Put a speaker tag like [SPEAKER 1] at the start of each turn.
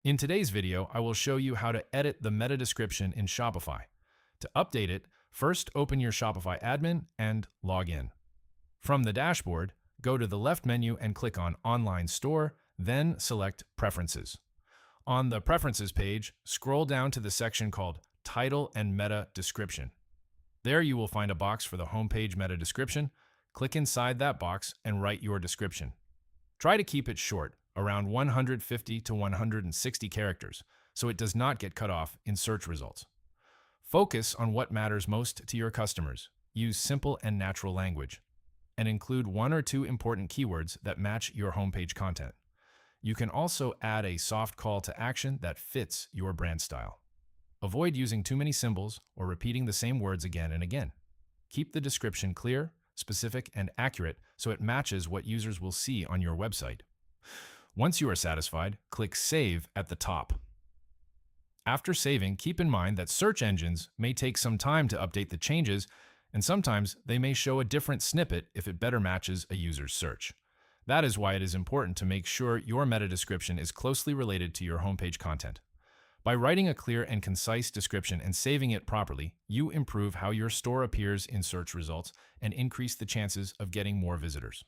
[SPEAKER 1] In today's video, I will show you how to edit the meta description in Shopify. To update it, first open your Shopify admin and log in. From the dashboard, go to the left menu and click on Online Store, then select Preferences. On the Preferences page, scroll down to the section called Title and Meta Description. There you will find a box for the homepage meta description. Click inside that box and write your description. Try to keep it short, around 150 to 160 characters, so it does not get cut off in search results. Focus on what matters most to your customers. Use simple and natural language, and include one or two important keywords that match your homepage content. You can also add a soft call to action that fits your brand style. Avoid using too many symbols or repeating the same words again and again. Keep the description clear, specific, and accurate so it matches what users will see on your website. Once you are satisfied, click Save at the top. After saving, keep in mind that search engines may take some time to update the changes, and sometimes they may show a different snippet if it better matches a user's search. That is why it is important to make sure your meta description is closely related to your homepage content. By writing a clear and concise description and saving it properly, you improve how your store appears in search results and increase the chances of getting more visitors.